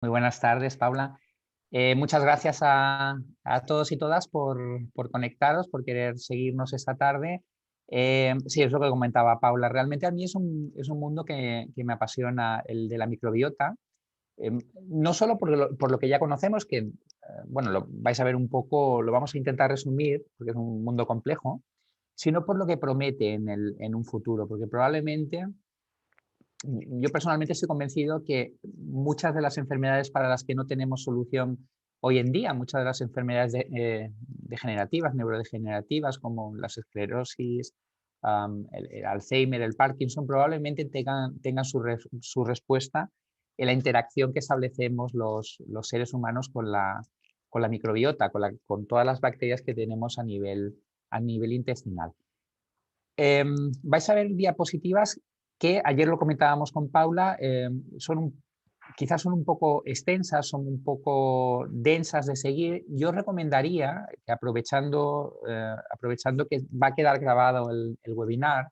Muy buenas tardes, Paula. Muchas gracias a todos y todas por conectaros, por querer seguirnos esta tarde. Sí, es lo que comentaba Paula. Realmente a mí es un mundo que me apasiona, el de la microbiota. No solo por lo que ya conocemos, que bueno, lo vais a ver un poco, lo vamos a intentar resumir, porque es un mundo complejo, sino por lo que promete en un futuro, porque probablemente yo personalmente estoy convencido que muchas de las enfermedades para las que no tenemos solución hoy en día, muchas de las enfermedades degenerativas, neurodegenerativas, como las esclerosis, el Alzheimer, el Parkinson, probablemente tengan su respuesta en la interacción que establecemos los seres humanos con la microbiota, con todas las bacterias que tenemos a nivel intestinal. Vais a ver diapositivas que ayer lo comentábamos con Paula, quizás son un poco extensas, son un poco densas de seguir. Yo recomendaría, que aprovechando que va a quedar grabado el webinar,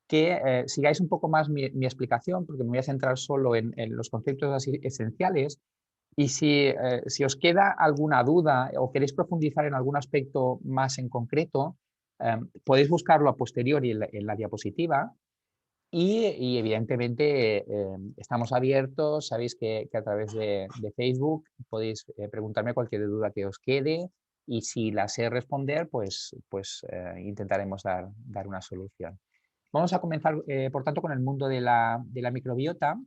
que sigáis un poco más mi explicación, porque me voy a centrar solo en los conceptos así esenciales. Y si os queda alguna duda o queréis profundizar en algún aspecto más en concreto, podéis buscarlo a posteriori en la diapositiva y evidentemente estamos abiertos. Sabéis que a través de Facebook podéis preguntarme cualquier duda que os quede y si la sé responder, pues intentaremos dar una solución. Vamos a comenzar, por tanto, con el mundo de la microbiota.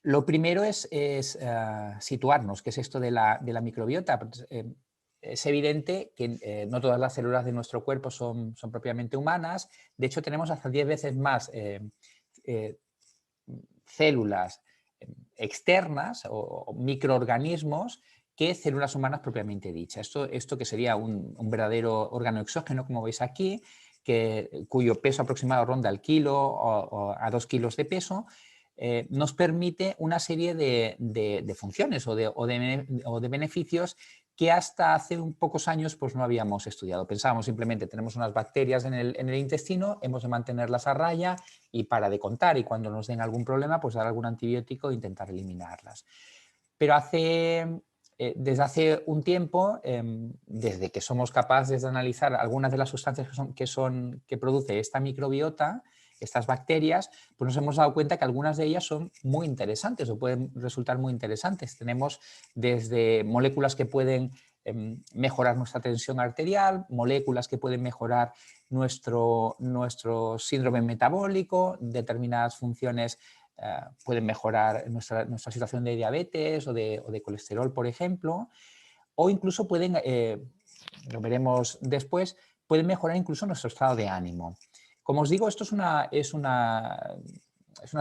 Lo primero es situarnos, qué es esto de la microbiota. Pues, es evidente que no todas las células de nuestro cuerpo son propiamente humanas. De hecho, tenemos hasta 10 veces más eh, células externas o microorganismos que células humanas propiamente dichas. Esto que sería un verdadero órgano exógeno, como veis aquí, cuyo peso aproximado ronda el kilo o a 2 kilos de peso, nos permite una serie de funciones o de beneficios que hasta hace pocos años pues, no habíamos estudiado. Pensábamos simplemente, tenemos unas bacterias en el intestino, hemos de mantenerlas a raya y para de contar, y cuando nos den algún problema, pues dar algún antibiótico e intentar eliminarlas. Pero desde hace un tiempo, desde que somos capaces de analizar algunas de las sustancias que produce esta microbiota, estas bacterias, pues nos hemos dado cuenta que algunas de ellas son muy interesantes o pueden resultar muy interesantes. Tenemos desde moléculas que pueden mejorar nuestra tensión arterial, moléculas que pueden mejorar nuestro síndrome metabólico, determinadas funciones pueden mejorar nuestra situación de diabetes o de colesterol, por ejemplo, o incluso pueden, lo veremos después, pueden mejorar incluso nuestro estado de ánimo. Como os digo, esto es una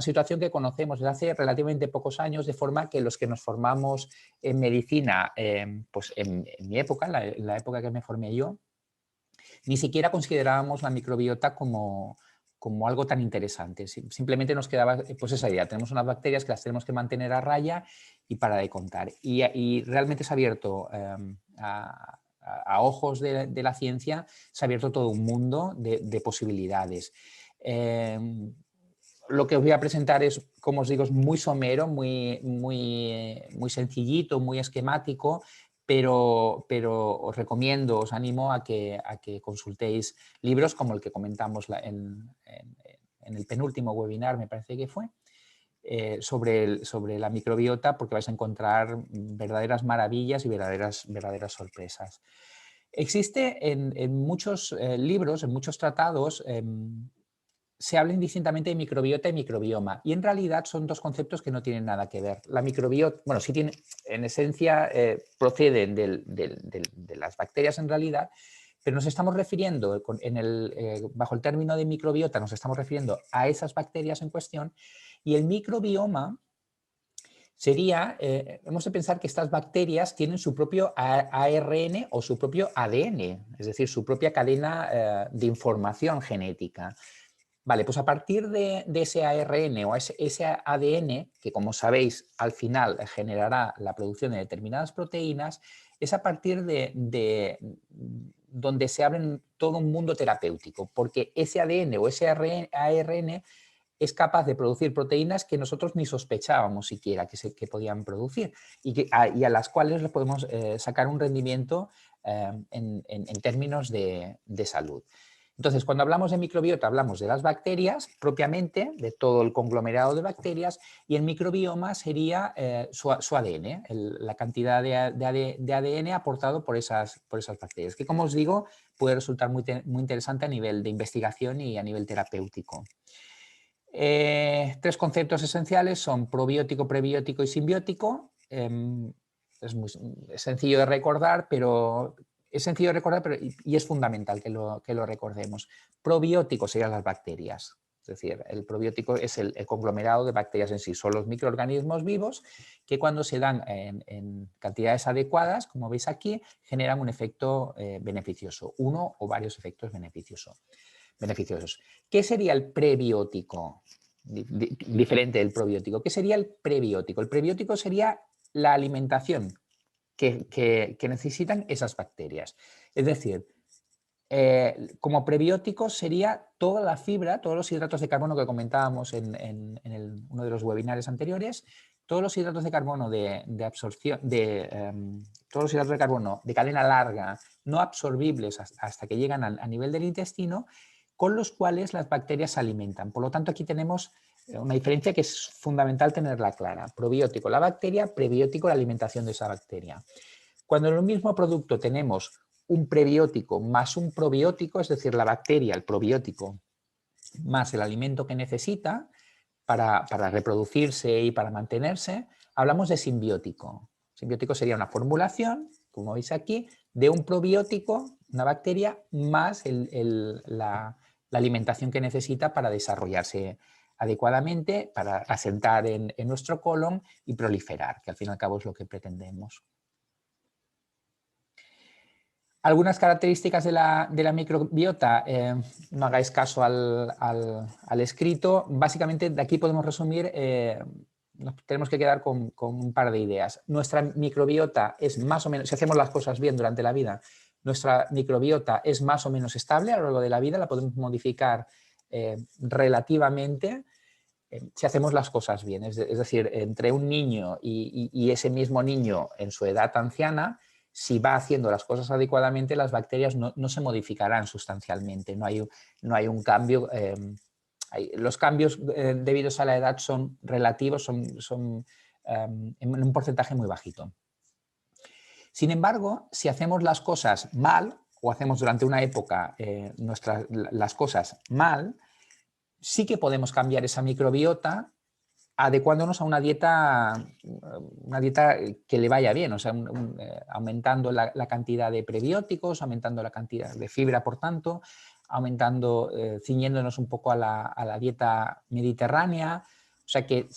situación que conocemos desde hace relativamente pocos años, de forma que los que nos formamos en medicina, pues en mi época, en la época que me formé yo, ni siquiera considerábamos la microbiota como algo tan interesante. Simplemente nos quedaba pues esa idea. Tenemos unas bacterias que las tenemos que mantener a raya y para de contar. Y realmente se ha abierto a ojos de la ciencia, se ha abierto todo un mundo de posibilidades. Lo que os voy a presentar es, como os digo, es muy somero, muy sencillito, muy esquemático, pero os recomiendo, os animo a que consultéis libros como el que comentamos en el penúltimo webinar, me parece que fue, sobre la microbiota, porque vais a encontrar verdaderas maravillas y verdaderas sorpresas. Existe en muchos libros, en muchos tratados, se habla indistintamente de microbiota y microbioma, y en realidad son dos conceptos que no tienen nada que ver. La microbiota, bueno, sí tiene, en esencia proceden de las bacterias en realidad, pero nos estamos refiriendo, bajo el término de microbiota, nos estamos refiriendo a esas bacterias en cuestión, y el microbioma sería, hemos de pensar que estas bacterias tienen su propio ARN o su propio ADN, es decir, su propia cadena de información genética. Vale, pues a partir de ese ARN o ese ADN, que como sabéis al final generará la producción de determinadas proteínas, es a partir de donde se abre todo un mundo terapéutico, porque ese ADN o ese ARN es capaz de producir proteínas que nosotros ni sospechábamos siquiera que podían producir y a las cuales les podemos sacar un rendimiento en términos de salud. Entonces, cuando hablamos de microbiota, hablamos de las bacterias propiamente, de todo el conglomerado de bacterias, y el microbioma sería su ADN, la cantidad de ADN aportado por esas bacterias, que, como os digo, puede resultar muy interesante a nivel de investigación y a nivel terapéutico. Tres conceptos esenciales son probiótico, prebiótico y simbiótico. Es muy sencillo de recordar, pero y es fundamental que lo recordemos. Probiótico serían las bacterias, es decir, el probiótico es el conglomerado de bacterias en sí, son los microorganismos vivos que cuando se dan en cantidades adecuadas, como veis aquí, generan un efecto beneficioso, uno o varios efectos beneficiosos. ¿Qué sería el prebiótico? Diferente del probiótico. ¿Qué sería el prebiótico? El prebiótico sería la alimentación que necesitan esas bacterias. Es decir, como prebiótico sería toda la fibra, todos los hidratos de carbono que comentábamos en uno de los webinarios anteriores, todos los hidratos de carbono de absorción, todos los hidratos de carbono de cadena larga, no absorbibles hasta que llegan a nivel del intestino, con los cuales las bacterias se alimentan. Por lo tanto, aquí tenemos una diferencia que es fundamental tenerla clara. Probiótico la bacteria, prebiótico la alimentación de esa bacteria. Cuando en el mismo producto tenemos un prebiótico más un probiótico, es decir, la bacteria, el probiótico, más el alimento que necesita para reproducirse y para mantenerse, hablamos de simbiótico. Simbiótico sería una formulación, como veis aquí, de un probiótico, una bacteria, más la alimentación que necesita para desarrollarse adecuadamente, para asentar en nuestro colon y proliferar, que al fin y al cabo es lo que pretendemos. Algunas características de la microbiota, no hagáis caso al escrito, básicamente de aquí podemos resumir, nos tenemos que quedar con un par de ideas. Nuestra microbiota es más o menos, si hacemos las cosas bien durante la vida, nuestra microbiota es más o menos estable a lo largo de la vida, la podemos modificar relativamente si hacemos las cosas bien, es decir, entre un niño y ese mismo niño en su edad anciana, si va haciendo las cosas adecuadamente, las bacterias no se modificarán sustancialmente, no hay un cambio. Los cambios debidos a la edad son relativos, son en un porcentaje muy bajito. Sin embargo, si hacemos las cosas mal o hacemos durante una época las cosas mal, sí que podemos cambiar esa microbiota adecuándonos a una dieta que le vaya bien, o sea, aumentando la cantidad de prebióticos, aumentando la cantidad de fibra, por tanto, ciñéndonos un poco a la dieta mediterránea, o sea que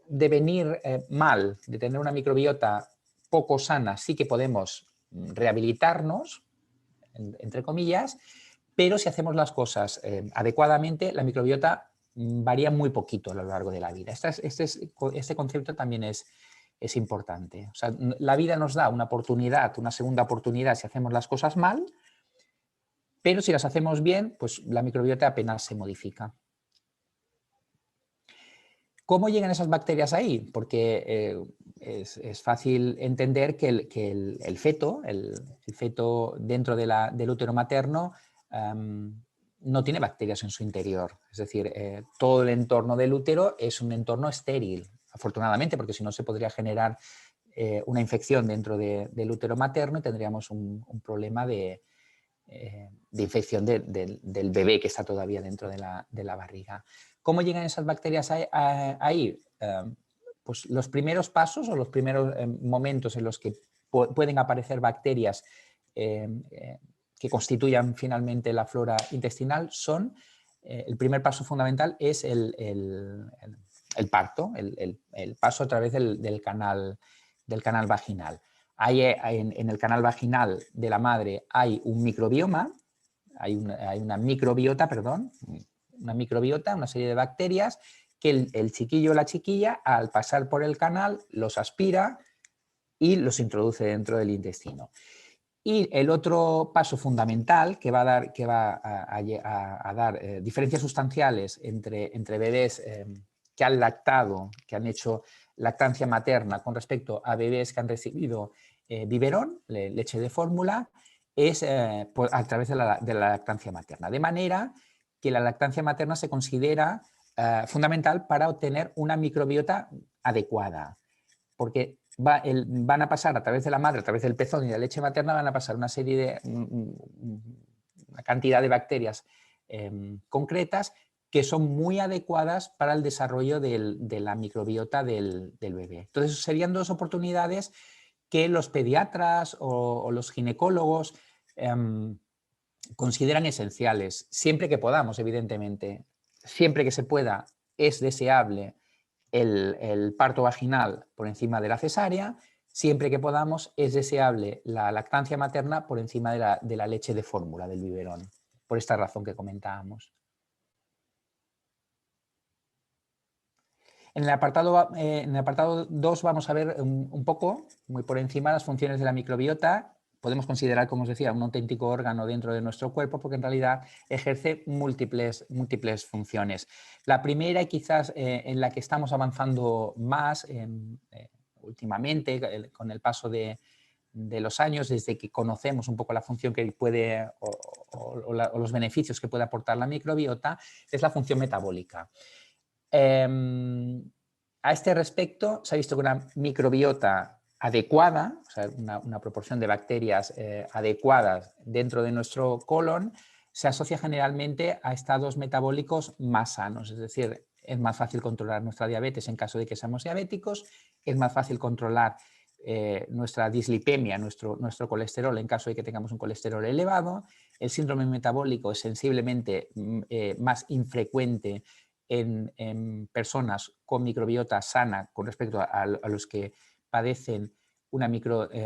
de venir mal, de tener una microbiota poco sana, sí que podemos rehabilitarnos, entre comillas, pero si hacemos las cosas adecuadamente, la microbiota varía muy poquito a lo largo de la vida. Este concepto también es importante. O sea, la vida nos da una oportunidad, una segunda oportunidad si hacemos las cosas mal, pero si las hacemos bien, pues la microbiota apenas se modifica. ¿Cómo llegan esas bacterias ahí? Porque es fácil entender que el feto dentro del útero materno no tiene bacterias en su interior. Es decir, todo el entorno del útero es un entorno estéril, afortunadamente, porque si no se podría generar una infección dentro del útero materno y tendríamos un problema de infección del bebé que está todavía dentro de la barriga. ¿Cómo llegan esas bacterias ahí? Pues los primeros pasos o los primeros momentos en los que pueden aparecer bacterias que constituyan finalmente la flora intestinal son, el primer paso fundamental es el parto, el paso a través del canal vaginal. En el canal vaginal de la madre hay un microbioma, hay una microbiota, una serie de bacterias que el chiquillo o la chiquilla al pasar por el canal los aspira y los introduce dentro del intestino. Y el otro paso fundamental que va a dar diferencias sustanciales entre bebés que han lactado, que han hecho lactancia materna con respecto a bebés que han recibido biberón, leche de fórmula, es a través de la lactancia materna. De manera que la lactancia materna se considera fundamental para obtener una microbiota adecuada, porque van a pasar a través de la madre, a través del pezón y de la leche materna, van a pasar una serie de, una cantidad de bacterias concretas que son muy adecuadas para el desarrollo de la microbiota del bebé. Entonces, serían dos oportunidades que los pediatras o los ginecólogos consideran esenciales, siempre que podamos, evidentemente. Siempre que se pueda, es deseable el parto vaginal por encima de la cesárea. Siempre que podamos, es deseable la lactancia materna por encima de la leche de fórmula, del biberón, por esta razón que comentábamos. En el apartado 2 vamos a ver un poco, muy por encima, las funciones de la microbiota. Podemos considerar, como os decía, un auténtico órgano dentro de nuestro cuerpo porque en realidad ejerce múltiples funciones. La primera y quizás en la que estamos avanzando más últimamente, con el paso de los años, desde que conocemos un poco la función que puede o los beneficios que puede aportar la microbiota, es la función metabólica. A este respecto, se ha visto que una microbiota adecuada, o sea, una proporción de bacterias adecuadas dentro de nuestro colon, se asocia generalmente a estados metabólicos más sanos, es decir, es más fácil controlar nuestra diabetes en caso de que seamos diabéticos, es más fácil controlar nuestra dislipemia, nuestro colesterol en caso de que tengamos un colesterol elevado, el síndrome metabólico es sensiblemente más infrecuente en personas con microbiota sana con respecto a los que padecen una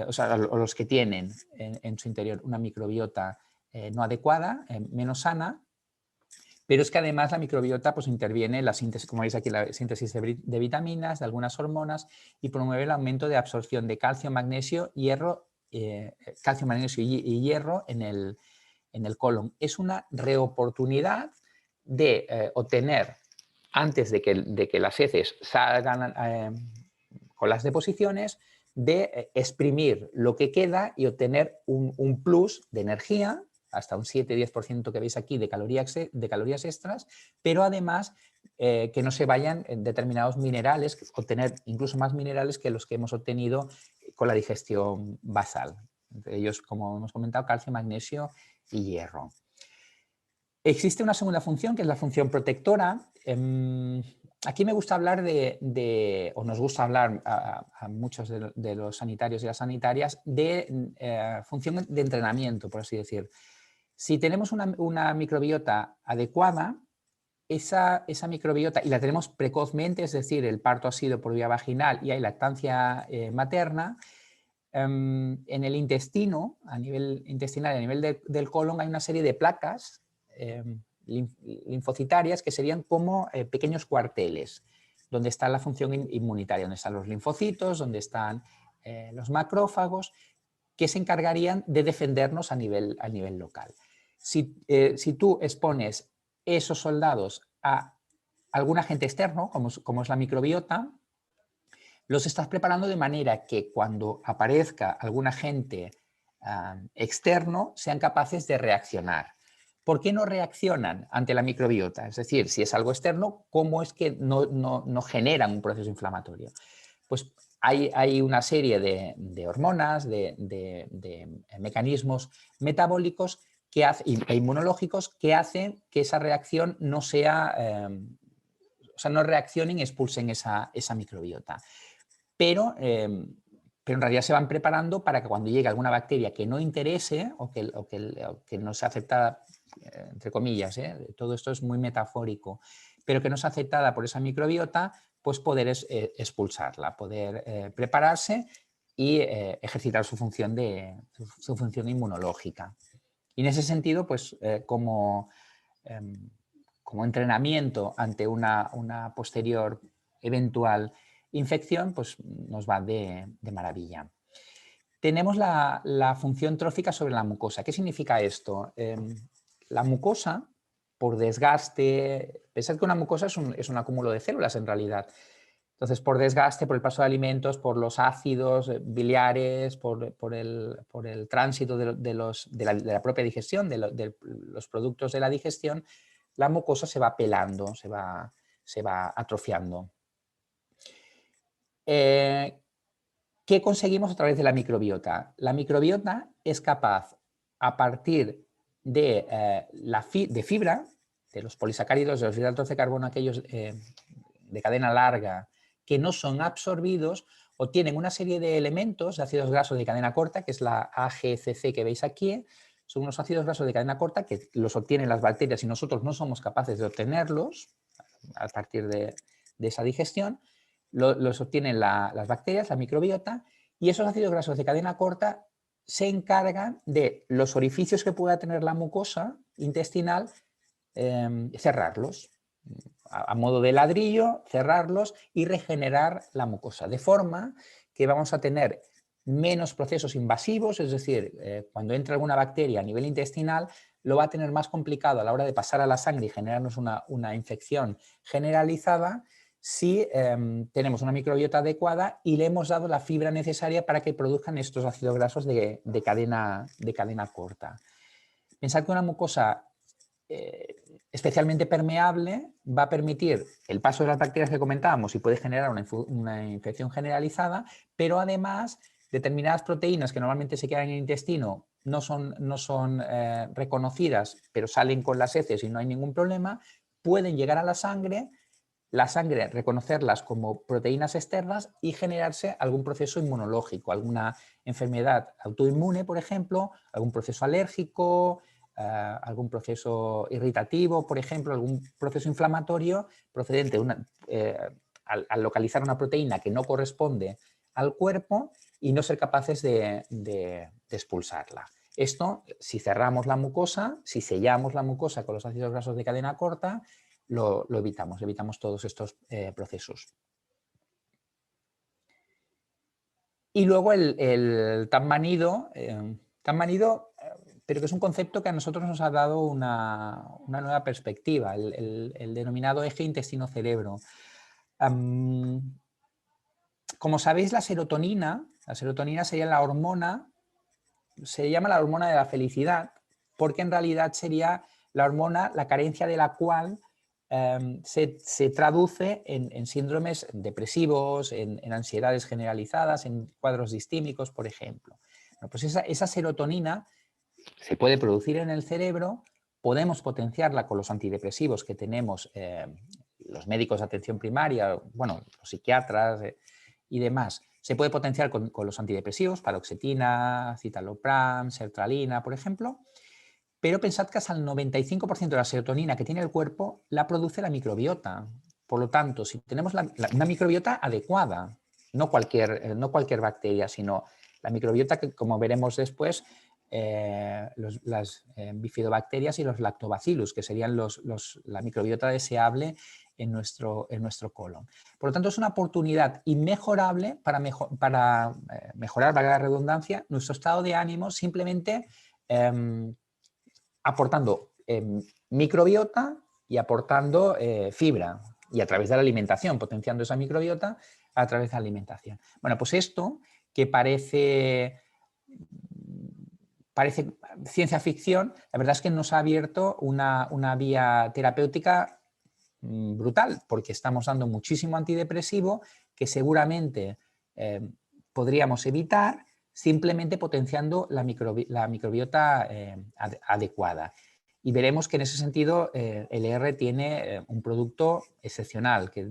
o sea, a los que tienen en su interior una microbiota no adecuada, menos sana, pero es que además la microbiota pues, interviene en la síntesis, como veis aquí, la síntesis de vitaminas, de algunas hormonas y promueve el aumento de absorción de calcio, magnesio, hierro, calcio, magnesio y hierro en el colon. Es una reoportunidad de obtener, antes de que las heces salgan con las deposiciones, de exprimir lo que queda y obtener un plus de energía, hasta un 7-10% que veis aquí de calorías extras, pero además que no se vayan determinados minerales, obtener incluso más minerales que los que hemos obtenido con la digestión basal. Entre ellos, como hemos comentado, calcio, magnesio y hierro. Existe una segunda función, que es la función protectora. Aquí me gusta hablar o nos gusta hablar a muchos de los sanitarios y las sanitarias, de función de entrenamiento, por así decir. Si tenemos una microbiota adecuada, esa microbiota, y la tenemos precozmente, es decir, el parto ha sido por vía vaginal y hay lactancia materna, en el intestino, a nivel intestinal, a nivel del colon, hay una serie de placas linfocitarias que serían como pequeños cuarteles, donde está la función inmunitaria, donde están los linfocitos, donde están los macrófagos, que se encargarían de defendernos a nivel local. Si tú expones esos soldados a algún agente externo, como es la microbiota, los estás preparando de manera que cuando aparezca algún agente externo sean capaces de reaccionar. ¿Por qué no reaccionan ante la microbiota? Es decir, si es algo externo, ¿cómo es que no generan un proceso inflamatorio? Pues hay una serie de hormonas, de mecanismos metabólicos e inmunológicos que hacen que esa reacción no sea, o sea, no reaccionen y expulsen esa microbiota. Pero en realidad se van preparando para que cuando llegue alguna bacteria que no interese o que no sea aceptada, entre comillas, todo esto es muy metafórico, pero que no sea aceptada por esa microbiota, pues poder expulsarla, poder prepararse y ejercitar su función inmunológica. Y en ese sentido, pues como entrenamiento ante una posterior eventual infección, pues nos va de maravilla. tenemos la función trófica sobre la mucosa. ¿Qué significa esto? La mucosa, por desgaste, pensad que una mucosa es un acúmulo de células en realidad. Entonces, por desgaste, por el paso de alimentos, por los ácidos biliares, por el tránsito de la propia digestión, de los productos de la digestión, la mucosa se va pelando, se va atrofiando. ¿Qué conseguimos a través de la microbiota? La microbiota es capaz, a partir de fibra, de los polisacáridos, de los hidratos de carbono, aquellos de cadena larga, que no son absorbidos, o tienen una serie de elementos de ácidos grasos de cadena corta, que es la AGCC que veis aquí. Son unos ácidos grasos de cadena corta que los obtienen las bacterias y nosotros no somos capaces de obtenerlos a partir de esa digestión. Los obtienen las bacterias, la microbiota, y esos ácidos grasos de cadena corta se encargan de los orificios que pueda tener la mucosa intestinal, cerrarlos. A modo de ladrillo, cerrarlos y regenerar la mucosa, de forma que vamos a tener menos procesos invasivos, es decir, cuando entra alguna bacteria a nivel intestinal, lo va a tener más complicado a la hora de pasar a la sangre y generarnos una infección generalizada si tenemos una microbiota adecuada y le hemos dado la fibra necesaria para que produzcan estos ácidos grasos de cadena corta. Pensad que una mucosa especialmente permeable va a permitir el paso de las bacterias que comentábamos y puede generar una infección generalizada, pero además determinadas proteínas que normalmente se quedan en el intestino no son reconocidas, pero salen con las heces y no hay ningún problema, pueden llegar a la sangre reconocerlas como proteínas externas y generarse algún proceso inmunológico, alguna enfermedad autoinmune, por ejemplo, algún proceso alérgico, algún proceso irritativo, por ejemplo, algún proceso inflamatorio procedente al localizar una proteína que no corresponde al cuerpo y no ser capaces de expulsarla. Esto, si cerramos la mucosa, si sellamos la mucosa con los ácidos grasos de cadena corta, lo evitamos todos estos procesos. Y luego el tan manido, pero que es un concepto que a nosotros nos ha dado una nueva perspectiva, el denominado eje intestino-cerebro. Como sabéis, la serotonina sería la hormona, se llama la hormona de la felicidad, porque en realidad sería la hormona, la carencia de la cual se traduce en síndromes depresivos, en ansiedades generalizadas, en cuadros distímicos, por ejemplo. Bueno, pues esa serotonina se puede producir en el cerebro, podemos potenciarla con los antidepresivos que tenemos los médicos de atención primaria, bueno, los psiquiatras y demás. Se puede potenciar con los antidepresivos, paroxetina, citalopram, sertralina, por ejemplo, pero pensad que hasta el 95% de la serotonina que tiene el cuerpo la produce la microbiota. Por lo tanto, si tenemos una microbiota adecuada, no cualquier bacteria, sino la microbiota que, como veremos después, las bifidobacterias y los lactobacillus, que serían la microbiota deseable en nuestro colon. Por lo tanto, es una oportunidad inmejorable para mejorar, valga la redundancia, nuestro estado de ánimo simplemente aportando microbiota y aportando fibra, y a través de la alimentación, potenciando esa microbiota a través de la alimentación. Bueno, pues esto que parece ciencia ficción, la verdad es que nos ha abierto una vía terapéutica brutal, porque estamos dando muchísimo antidepresivo que seguramente podríamos evitar simplemente potenciando la microbiota adecuada. Y veremos que en ese sentido el ER tiene un producto excepcional, que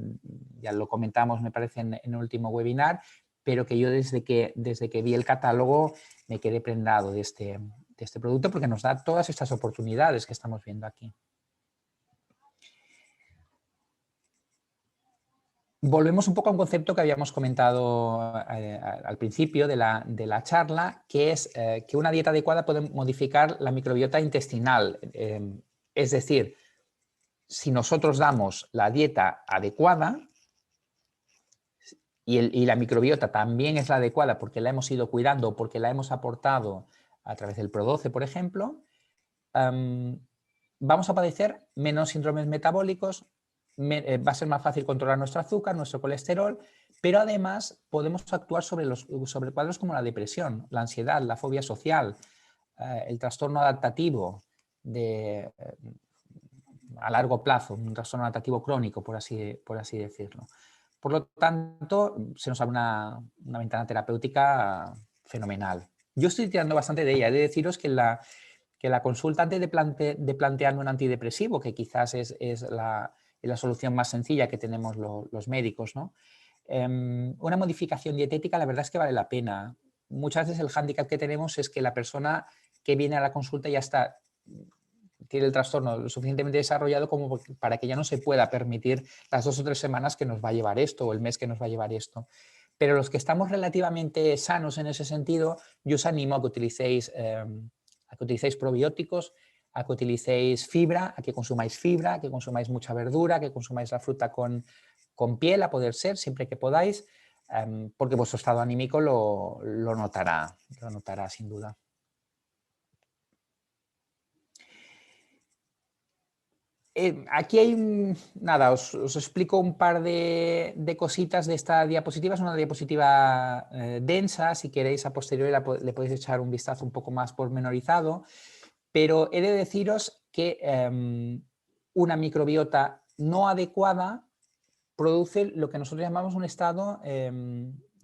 ya lo comentamos, me parece, en el último webinar, pero que yo desde que vi el catálogo me quedé prendado de este producto porque nos da todas estas oportunidades que estamos viendo aquí. Volvemos un poco a un concepto que habíamos comentado al principio de la charla, que es que una dieta adecuada puede modificar la microbiota intestinal. Es decir, si nosotros damos la dieta adecuada y la microbiota también es la adecuada porque la hemos ido cuidando, porque la hemos aportado a través del Pro12, por ejemplo, vamos a padecer menos síndromes metabólicos, va a ser más fácil controlar nuestro azúcar, nuestro colesterol, pero además podemos actuar sobre cuadros como la depresión, la ansiedad, la fobia social, el trastorno adaptativo a largo plazo, un trastorno adaptativo crónico, por así decirlo. Por lo tanto, se nos abre una ventana terapéutica fenomenal. Yo estoy tirando bastante de ella. He de deciros que la consulta antes de plantearme un antidepresivo, que quizás es la solución más sencilla que tenemos los médicos, ¿no? Una modificación dietética, la verdad es que vale la pena. Muchas veces el hándicap que tenemos es que la persona que viene a la consulta ya tiene el trastorno lo suficientemente desarrollado como para que ya no se pueda permitir las 2 o 3 semanas que nos va a llevar esto o el mes que nos va a llevar esto. Pero los que estamos relativamente sanos en ese sentido, yo os animo a que utilicéis probióticos, a que utilicéis fibra, a que consumáis mucha verdura, a que consumáis la fruta con piel, a poder ser, siempre que podáis, porque vuestro estado anímico lo notará sin duda. Aquí hay, nada, os explico un par de cositas de esta diapositiva. Es una diapositiva densa, si queréis a posteriori le podéis echar un vistazo un poco más pormenorizado, pero he de deciros que una microbiota no adecuada produce lo que nosotros llamamos un estado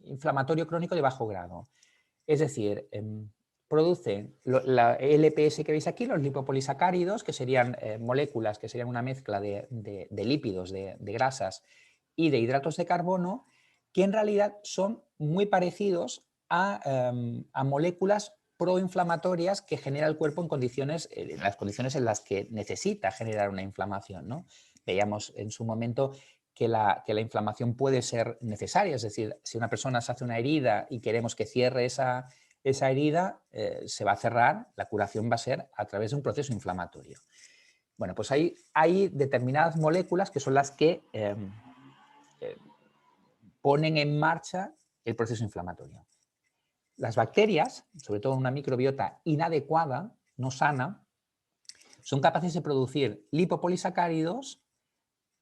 inflamatorio crónico de bajo grado. Es decir, produce la LPS que veis aquí, los lipopolisacáridos, que serían moléculas, que serían una mezcla de lípidos, de grasas y de hidratos de carbono, que en realidad son muy parecidos a moléculas proinflamatorias que genera el cuerpo en las condiciones en las que necesita generar una inflamación, ¿no? Veíamos en su momento que la inflamación puede ser necesaria, es decir, si una persona se hace una herida y queremos que cierre esa herida, se va a cerrar, la curación va a ser a través de un proceso inflamatorio. Bueno, pues hay determinadas moléculas que son las que ponen en marcha el proceso inflamatorio. Las bacterias, sobre todo una microbiota inadecuada, no sana, son capaces de producir lipopolisacáridos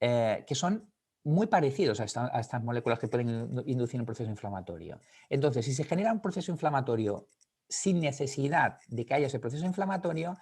que son muy parecidos a estas moléculas que pueden inducir un proceso inflamatorio. Entonces, si se genera un proceso inflamatorio sin necesidad de que haya ese proceso inflamatorio,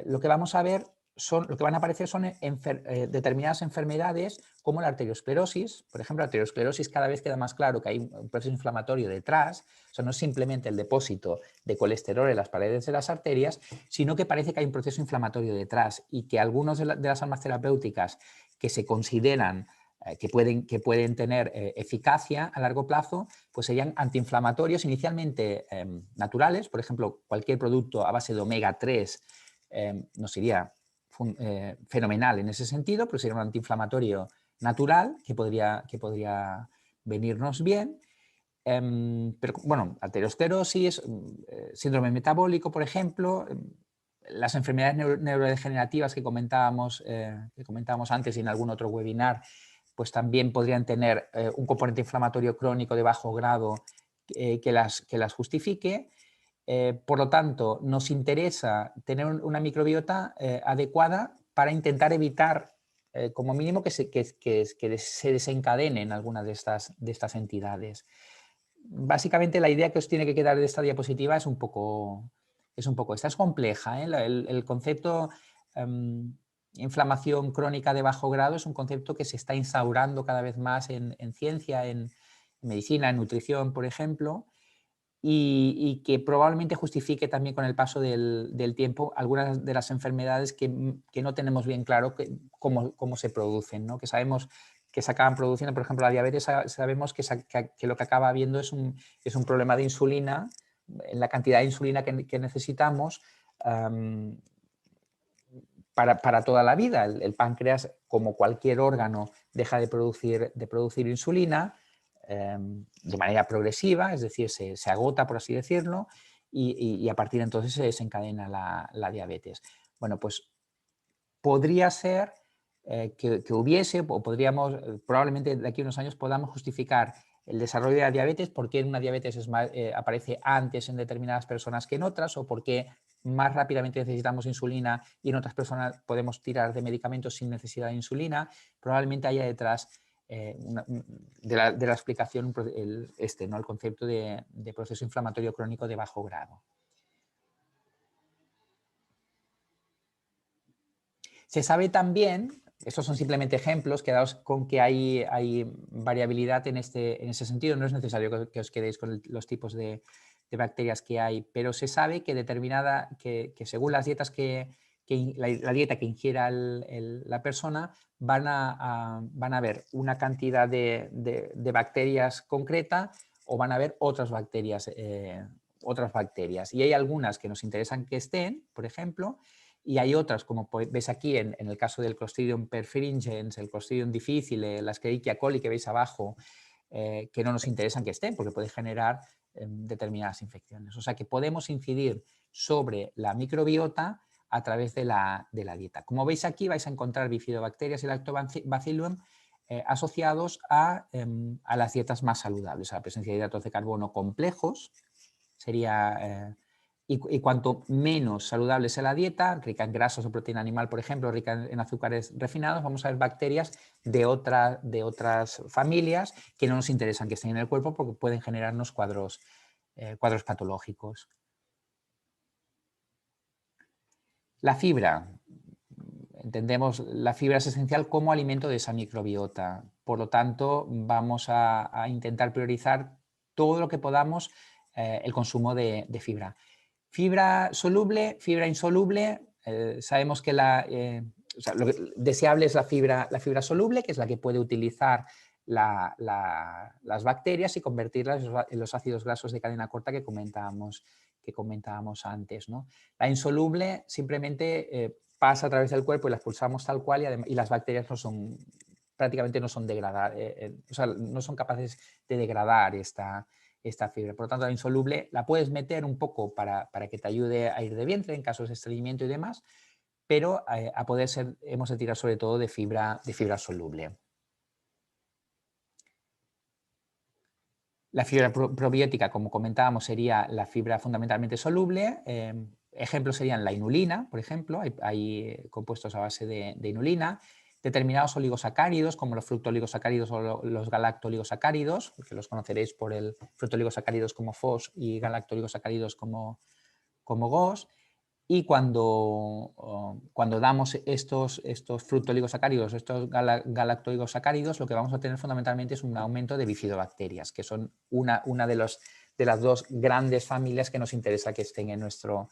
lo que vamos a ver lo que van a aparecer son determinadas enfermedades como la arteriosclerosis. Por ejemplo, la arteriosclerosis cada vez queda más claro que hay un proceso inflamatorio detrás. Eso no es simplemente el depósito de colesterol en las paredes de las arterias, sino que parece que hay un proceso inflamatorio detrás y que algunas de las armas terapéuticas que se consideran que pueden tener eficacia a largo plazo, pues serían antiinflamatorios inicialmente naturales. Por ejemplo, cualquier producto a base de omega 3 nos iría fenomenal en ese sentido, pero sería un antiinflamatorio natural que podría venirnos bien. Pero bueno, arteriosclerosis, síndrome metabólico, por ejemplo, las enfermedades neurodegenerativas que comentábamos antes y en algún otro webinar, pues también podrían tener un componente inflamatorio crónico de bajo grado que las justifique. Por lo tanto, nos interesa tener una microbiota adecuada para intentar evitar, como mínimo, que se desencadenen algunas de estas entidades. Básicamente, la idea que os tiene que quedar de esta diapositiva es un poco esta. Es compleja, ¿eh? El concepto inflamación crónica de bajo grado es un concepto que se está instaurando cada vez más en ciencia, en medicina, en nutrición, por ejemplo, y que probablemente justifique también con el paso del tiempo algunas de las enfermedades que no tenemos bien claro cómo se producen, ¿no? Que sabemos que se acaban produciendo. Por ejemplo, la diabetes sabemos que lo que acaba habiendo es un problema de insulina, en la cantidad de insulina que necesitamos para toda la vida. El páncreas, como cualquier órgano, deja de producir insulina de manera progresiva, es decir, se agota, por así decirlo, y a partir de entonces se desencadena la diabetes. Bueno, pues podría ser que hubiese, o podríamos, probablemente de aquí a unos años podamos justificar el desarrollo de la diabetes, por qué una diabetes aparece antes en determinadas personas que en otras, o por qué más rápidamente necesitamos insulina y en otras personas podemos tirar de medicamentos sin necesidad de insulina. Probablemente haya detrás de la explicación ¿no? El concepto de proceso inflamatorio crónico de bajo grado. Se sabe también, estos son simplemente ejemplos, quedaos con que hay variabilidad en ese sentido, no es necesario que os quedéis con los tipos de bacterias que hay, pero se sabe que que según las dietas la dieta que ingiera la persona, van a haber una cantidad de bacterias concreta o van a haber otras bacterias. Y hay algunas que nos interesan que estén, por ejemplo, y hay otras, como ves aquí en el caso del Clostridium perfringens, el Clostridium difficile, la Escherichia coli que veis abajo, que no nos interesan que estén porque puede generar determinadas infecciones. O sea que podemos incidir sobre la microbiota a través de la dieta. Como veis aquí vais a encontrar bifidobacterias y lactobacillum asociados a las dietas más saludables, a la presencia de hidratos de carbono complejos, sería... Y cuanto menos saludable sea la dieta, rica en grasas o proteína animal, por ejemplo, rica en azúcares refinados, vamos a ver bacterias de otras familias que no nos interesan que estén en el cuerpo porque pueden generarnos cuadros patológicos. La fibra. Entendemos la fibra es esencial como alimento de esa microbiota. Por lo tanto, vamos a intentar priorizar todo lo que podamos el consumo de fibra. Fibra soluble, fibra insoluble, sabemos que lo deseable es la fibra soluble, que es la que puede utilizar las bacterias y convertirlas en los ácidos grasos de cadena corta que comentábamos antes, ¿no? La insoluble simplemente pasa a través del cuerpo y la expulsamos tal cual y las bacterias prácticamente no son no son capaces de degradar esta fibra. Por lo tanto, la insoluble la puedes meter un poco para que te ayude a ir de vientre en casos de estreñimiento y demás, pero a poder ser hemos de tirar sobre todo de fibra soluble. La fibra probiótica, como comentábamos, sería la fibra fundamentalmente soluble. Ejemplos serían la inulina, por ejemplo, hay compuestos a base de inulina, determinados oligosacáridos, como los fructooligosacáridos o los galactoligosacáridos, que los conoceréis por el fructooligosacáridos como FOS y galactoligosacáridos como GOS. Y cuando damos estos fructooligosacáridos, estos galactoligosacáridos, lo que vamos a tener fundamentalmente es un aumento de bifidobacterias, que son una de las dos grandes familias que nos interesa que estén en nuestro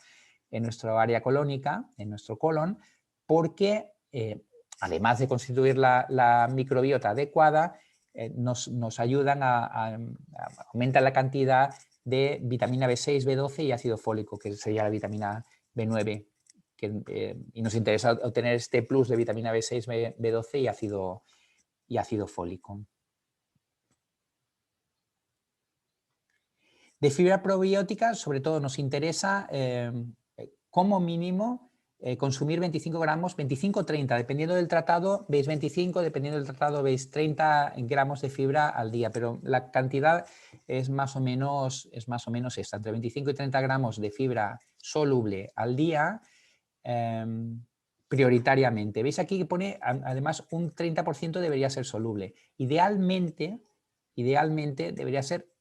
área colónica, en nuestro colon, porque además de constituir la microbiota adecuada, nos ayudan a aumentar la cantidad de vitamina B6, B12 y ácido fólico, que sería la vitamina B9, y nos interesa obtener este plus de vitamina B6, B12 y ácido fólico. De fibra probiótica, sobre todo nos interesa como mínimo consumir 25 gramos, 25-30, dependiendo del tratado veis 25, dependiendo del tratado veis 30 gramos de fibra al día, pero la cantidad es más o menos esta, entre 25 y 30 gramos de fibra soluble al día prioritariamente. Veis aquí que pone, además, un 30% debería ser soluble. Idealmente debería ser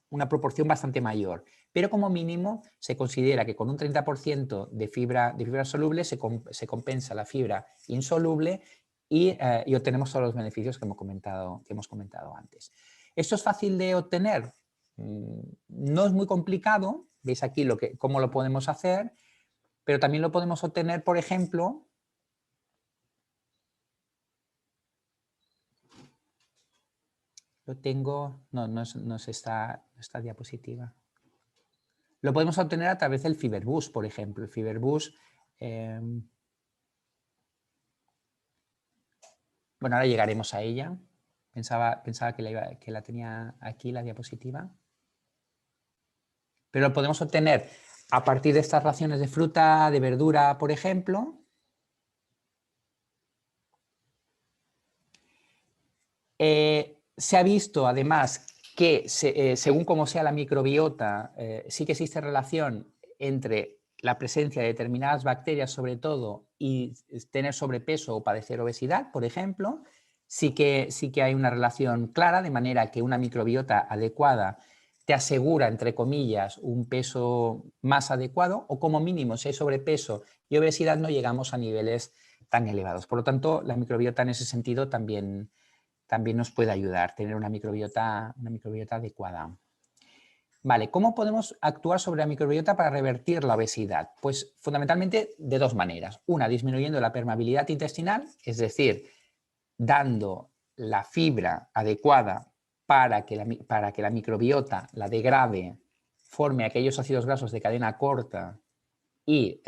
una proporción bastante mayor, pero como mínimo se considera que con un 30% de fibra soluble se compensa la fibra insoluble y obtenemos todos los beneficios que hemos comentado antes. ¿Esto es fácil de obtener? No es muy complicado, veis aquí cómo lo podemos hacer, pero también lo podemos obtener, por ejemplo, no es esta diapositiva. Lo podemos obtener a través del Fiberbus, por ejemplo. El Fiberbus, bueno, ahora llegaremos a ella. Pensaba que la tenía aquí, la diapositiva. Pero lo podemos obtener a partir de estas raciones de fruta, de verdura, por ejemplo. Se ha visto, además, que según cómo sea la microbiota, sí que existe relación entre la presencia de determinadas bacterias, sobre todo, y tener sobrepeso o padecer obesidad, por ejemplo. Sí que hay una relación clara, de manera que una microbiota adecuada te asegura, entre comillas, un peso más adecuado, o como mínimo, si hay sobrepeso y obesidad, no llegamos a niveles tan elevados. Por lo tanto, la microbiota en ese sentido también nos puede ayudar, tener una microbiota adecuada. Vale, ¿cómo podemos actuar sobre la microbiota para revertir la obesidad? Pues fundamentalmente de dos maneras. Una, disminuyendo la permeabilidad intestinal, es decir, dando la fibra adecuada para que la microbiota la degrade, forme aquellos ácidos grasos de cadena corta y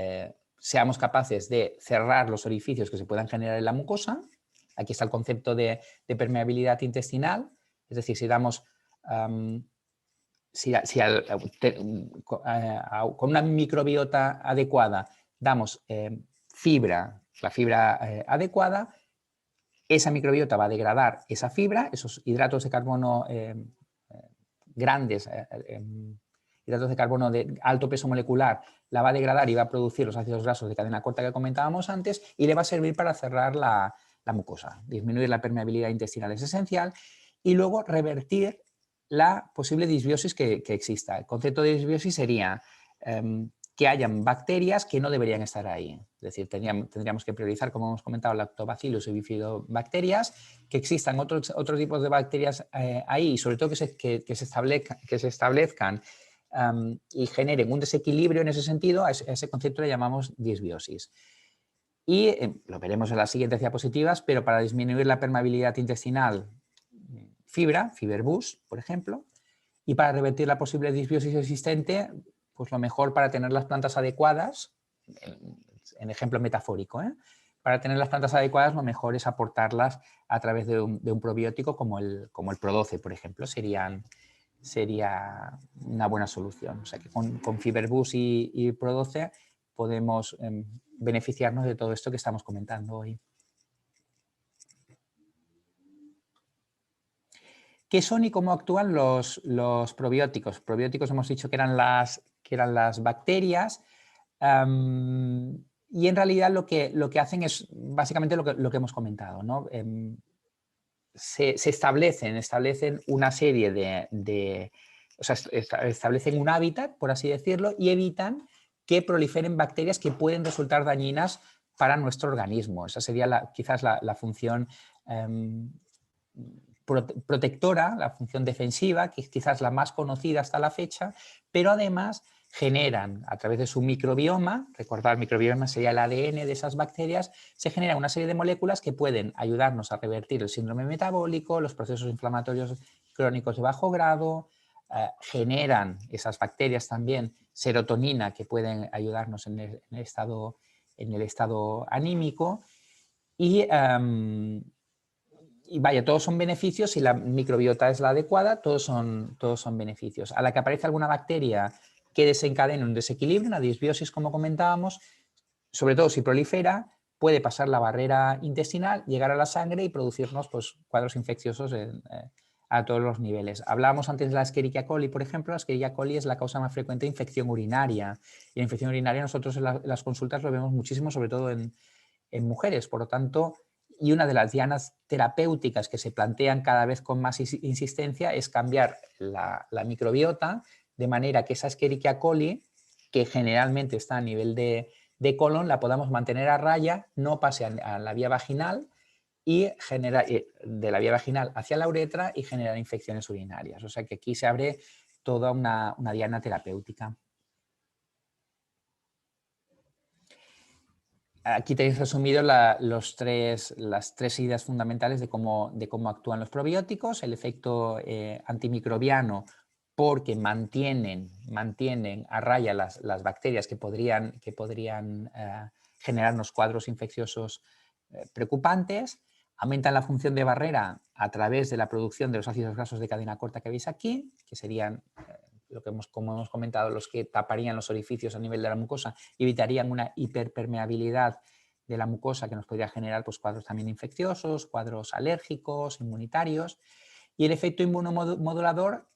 seamos capaces de cerrar los orificios que se puedan generar en la mucosa. Aquí está el concepto de permeabilidad intestinal, es decir, si damos... con una microbiota adecuada damos la fibra adecuada, esa microbiota va a degradar esa fibra, esos hidratos de carbono grandes, hidratos de carbono de alto peso molecular, la va a degradar y va a producir los ácidos grasos de cadena corta que comentábamos antes, y le va a servir para cerrar la mucosa. Disminuir la permeabilidad intestinal es esencial, y luego revertir la posible disbiosis que exista. El concepto de disbiosis sería que hayan bacterias que no deberían estar ahí. Es decir, tendríamos que priorizar, como hemos comentado, lactobacillus y bifidobacterias, que existan otros tipos de bacterias ahí, y sobre todo que se establezcan y generen un desequilibrio en ese sentido. A ese concepto le llamamos disbiosis. Y lo veremos en las siguientes diapositivas, pero para disminuir la permeabilidad intestinal, Fiberbus, por ejemplo, y para revertir la posible disbiosis existente, pues lo mejor para tener las plantas adecuadas, en ejemplo metafórico, para tener las plantas adecuadas lo mejor es aportarlas a través de un probiótico como el Pro12, por ejemplo, sería una buena solución. O sea que con Fiberbus y Pro12 podemos beneficiarnos de todo esto que estamos comentando hoy. ¿Qué son y cómo actúan los probióticos? Probióticos hemos dicho que eran las bacterias, y en realidad lo que hacen es básicamente lo que hemos comentado, ¿no? Se establecen una serie o sea, establecen un hábitat, por así decirlo, y evitan que proliferen bacterias que pueden resultar dañinas para nuestro organismo. Esa sería quizás la función protectora, la función defensiva, que es quizás la más conocida hasta la fecha, pero además generan a través de su microbioma, recordar, el microbioma sería el ADN de esas bacterias, se genera una serie de moléculas que pueden ayudarnos a revertir el síndrome metabólico, los procesos inflamatorios crónicos de bajo grado, generan esas bacterias también serotonina que pueden ayudarnos en el estado anímico, y vaya, todos son beneficios. Si la microbiota es la adecuada, todos son beneficios. A la que aparece alguna bacteria que desencadene un desequilibrio, una disbiosis, como comentábamos, sobre todo si prolifera, puede pasar la barrera intestinal, llegar a la sangre y producirnos pues, cuadros infecciosos a todos los niveles. Hablábamos antes de la Escherichia coli, por ejemplo. La Escherichia coli es la causa más frecuente de infección urinaria. Y la infección urinaria nosotros en las consultas lo vemos muchísimo, sobre todo en mujeres. Por lo tanto, y una de las dianas terapéuticas que se plantean cada vez con más insistencia es cambiar la microbiota de manera que esa Escherichia coli, que generalmente está a nivel de colon, la podamos mantener a raya, no pase a la vía vaginal y genera de la vía vaginal hacia la uretra y generar infecciones urinarias. O sea que aquí se abre toda una diana terapéutica. Aquí tenéis resumido las tres ideas fundamentales de cómo actúan los probióticos: el efecto antimicrobiano, porque mantienen a raya las bacterias que podrían generarnos cuadros infecciosos preocupantes; aumentan la función de barrera a través de la producción de los ácidos grasos de cadena corta que veis aquí, que serían como hemos comentado, los que taparían los orificios a nivel de la mucosa y evitarían una hiperpermeabilidad de la mucosa que nos podría generar pues, cuadros también infecciosos, cuadros alérgicos, inmunitarios. Y el efecto inmunomodulador,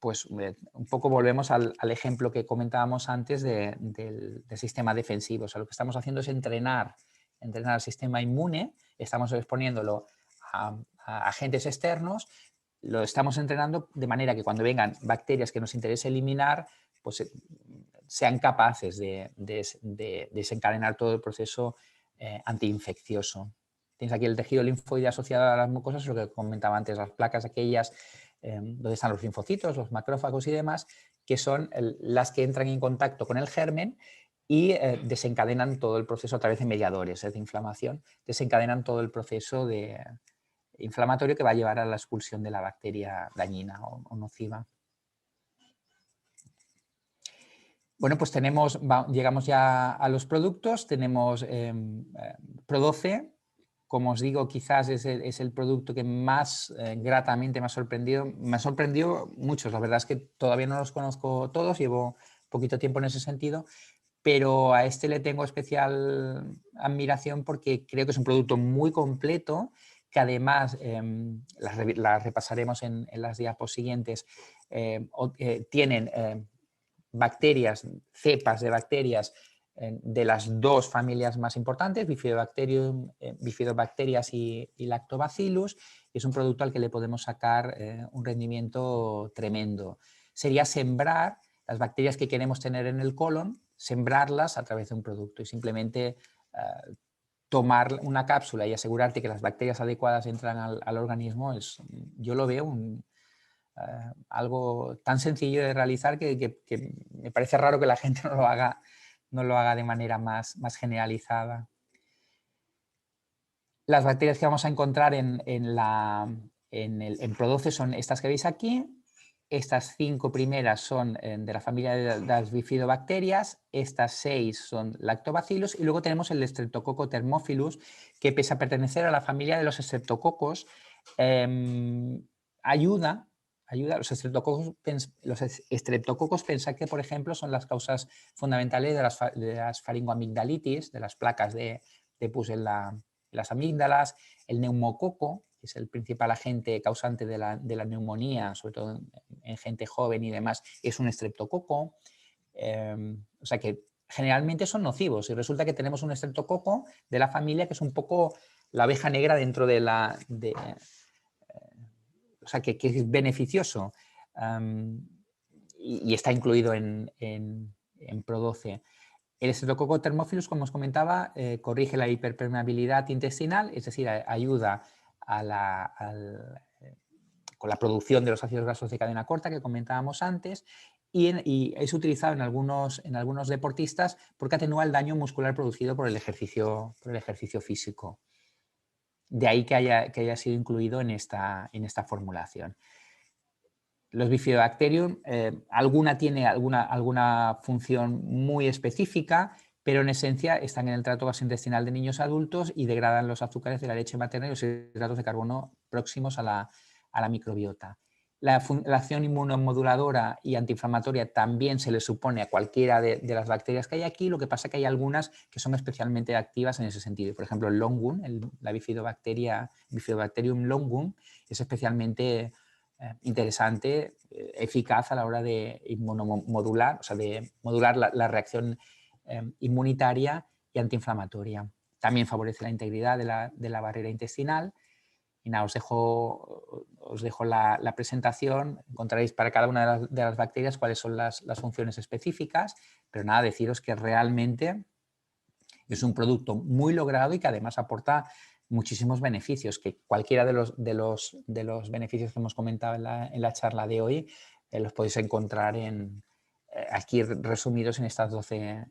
pues un poco volvemos al ejemplo que comentábamos antes del sistema defensivo. O sea, lo que estamos haciendo es entrenar al sistema inmune, estamos exponiéndolo a agentes externos, lo estamos entrenando de manera que cuando vengan bacterias que nos interese eliminar, pues sean capaces de desencadenar todo el proceso antiinfeccioso. Tienes aquí el tejido linfoide asociado a las mucosas, lo que comentaba antes, las placas aquellas donde están los linfocitos, los macrófagos y demás, que son las que entran en contacto con el germen y desencadenan todo el proceso a través de mediadores de inflamación, desencadenan todo el proceso inflamatorio que va a llevar a la expulsión de la bacteria dañina o nociva. Bueno, pues llegamos ya a los productos, tenemos Pro12, como os digo, quizás es el producto que más gratamente me ha sorprendido. Me ha sorprendido muchos, la verdad es que todavía no los conozco todos, llevo poquito tiempo en ese sentido, pero a este le tengo especial admiración porque creo que es un producto muy completo, que además, las repasaremos en las diapos siguientes, tienen bacterias, cepas de bacterias de las dos familias más importantes, Bifidobacterias y Lactobacillus, y es un producto al que le podemos sacar un rendimiento tremendo. Sería sembrar las bacterias que queremos tener en el colon, sembrarlas a través de un producto y simplemente tomar una cápsula y asegurarte que las bacterias adecuadas entran al organismo, yo lo veo algo tan sencillo de realizar que me parece raro que la gente no lo haga de manera más generalizada. Las bacterias que vamos a encontrar en Pro12 son estas que veis aquí. Estas 5 primeras son de la familia de las bifidobacterias, estas 6 son lactobacillus y luego tenemos el Streptococcus thermophilus, que pese a pertenecer a la familia de los streptococos, ayuda los estreptococos, pensad que, por ejemplo, son las causas fundamentales de las faringoamigdalitis, de las placas de pus en las amígdalas, el neumococo, que es el principal agente causante de la neumonía, sobre todo en gente joven y demás, es un estreptococo. O sea que generalmente son nocivos y resulta que tenemos un estreptococo de la familia que es un poco la oveja negra dentro de o sea, que es beneficioso y está incluido en Pro12. El Streptococcus thermophilus, como os comentaba, corrige la hiperpermeabilidad intestinal, es decir, ayuda con la producción de los ácidos grasos de cadena corta que comentábamos antes y es utilizado en algunos deportistas porque atenúa el daño muscular producido por el ejercicio físico. De ahí que haya sido incluido en esta formulación. Los Bifidobacterium, alguna tiene alguna función muy específica, pero en esencia están en el tracto gastrointestinal de niños adultos y degradan los azúcares de la leche materna y los hidratos de carbono próximos a la microbiota. La acción inmunomoduladora y antiinflamatoria también se le supone a cualquiera de las bacterias que hay aquí, lo que pasa es que hay algunas que son especialmente activas en ese sentido. Por ejemplo, el longum, la Bifidobacterium longum, es especialmente interesante, eficaz a la hora de inmunomodular, o sea, de modular la reacción inmunitaria y antiinflamatoria. También favorece la integridad de la barrera intestinal. Y nada, os dejo la presentación, encontraréis para cada una de las bacterias cuáles son las funciones específicas, pero nada, deciros que realmente es un producto muy logrado y que además aporta muchísimos beneficios, que cualquiera de los beneficios que hemos comentado en la charla de hoy los podéis encontrar aquí resumidos en estas 12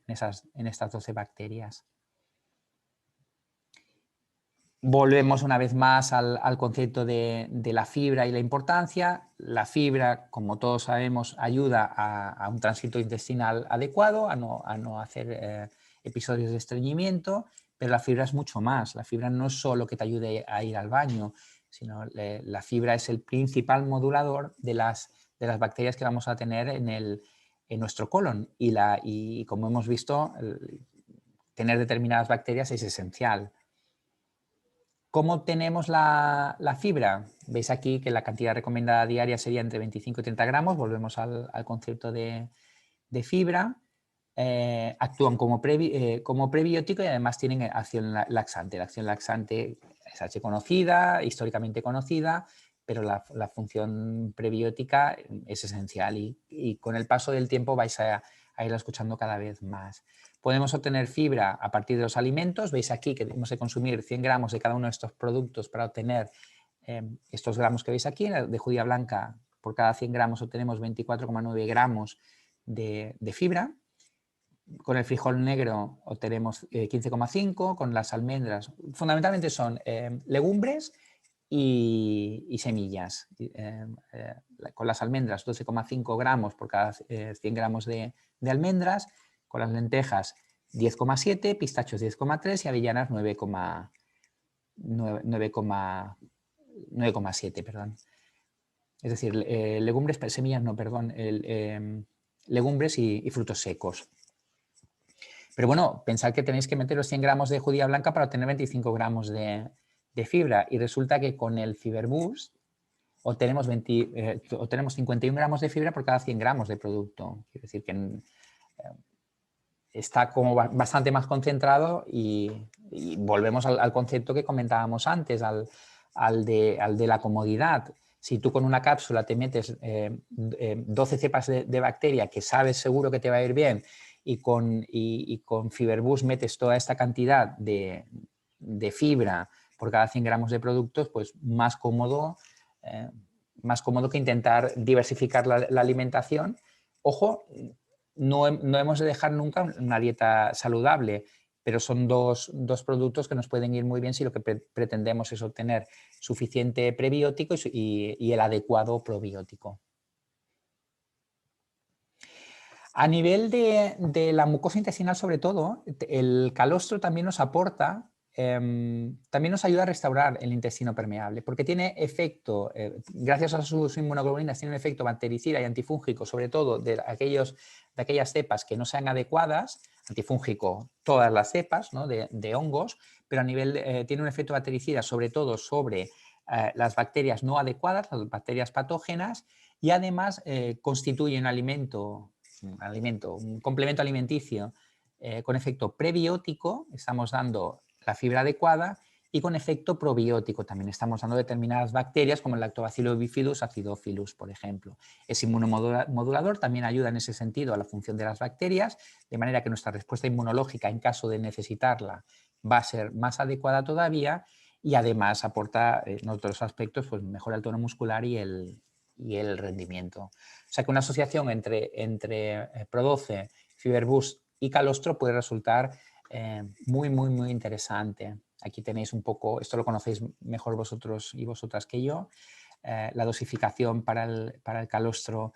bacterias. Volvemos una vez más al concepto de la fibra y la importancia. La fibra, como todos sabemos, ayuda a un tránsito intestinal adecuado, a no hacer episodios de estreñimiento, pero la fibra es mucho más. La fibra no es solo que te ayude a ir al baño, sino la fibra es el principal modulador de las bacterias que vamos a tener en nuestro colon. Y como hemos visto, tener determinadas bacterias es esencial. ¿Cómo tenemos la fibra? Veis aquí que la cantidad recomendada diaria sería entre 25 y 30 gramos. Volvemos al concepto de fibra. Actúan como prebiótico y además tienen acción laxante. La acción laxante es archiconocida, históricamente conocida, pero la función prebiótica es esencial y con el paso del tiempo vais a irla escuchando cada vez más. Podemos obtener fibra a partir de los alimentos. Veis aquí que debemos de consumir 100 gramos de cada uno de estos productos para obtener estos gramos que veis aquí. De judía blanca, por cada 100 gramos obtenemos 24,9 gramos de fibra. Con el frijol negro obtenemos 15,5, con las almendras, fundamentalmente son legumbres y semillas. Con las almendras 12,5 gramos por cada 100 gramos de almendras, con las lentejas 10,7, pistachos 10,3 y avellanas 9,7, perdón. Es decir, legumbres, semillas no, perdón, legumbres y frutos secos. Pero bueno, pensad que tenéis que meter los 100 gramos de judía blanca para obtener 25 gramos de fibra y resulta que con el Fiberboost obtenemos 51 gramos de fibra por cada 100 gramos de producto. Quiere decir que está como bastante más concentrado y volvemos al concepto que comentábamos antes, al de la comodidad. Si tú con una cápsula te metes 12 cepas de bacteria que sabes seguro que te va a ir bien y con Fiberboost metes toda esta cantidad de fibra por cada 100 gramos de productos, pues más cómodo que intentar diversificar la alimentación. Ojo, no hemos de dejar nunca una dieta saludable, pero son dos productos que nos pueden ir muy bien si lo que pretendemos es obtener suficiente prebiótico y el adecuado probiótico. A nivel de la mucosa intestinal, sobre todo, el calostro también nos aporta, también nos ayuda a restaurar el intestino permeable, porque tiene efecto, gracias a sus inmunoglobulinas, tiene un efecto bactericida y antifúngico, sobre todo de aquellas cepas que no sean adecuadas, antifúngico todas las cepas, ¿no? de hongos, pero a nivel, tiene un efecto bactericida sobre todo sobre las bacterias no adecuadas, las bacterias patógenas, y además constituye un complemento alimenticio con efecto prebiótico, estamos dando la fibra adecuada, y con efecto probiótico también estamos dando determinadas bacterias como el Lactobacillus bifidus acidophilus, por ejemplo. Es inmunomodulador, también ayuda en ese sentido a la función de las bacterias, de manera que nuestra respuesta inmunológica en caso de necesitarla va a ser más adecuada todavía y además aporta en otros aspectos, pues mejora el tono muscular y el rendimiento. O sea que una asociación entre Produce, Fiberboost y calostro puede resultar muy, muy, muy interesante. Aquí tenéis un poco, esto lo conocéis mejor vosotros y vosotras que yo, la dosificación para el calostro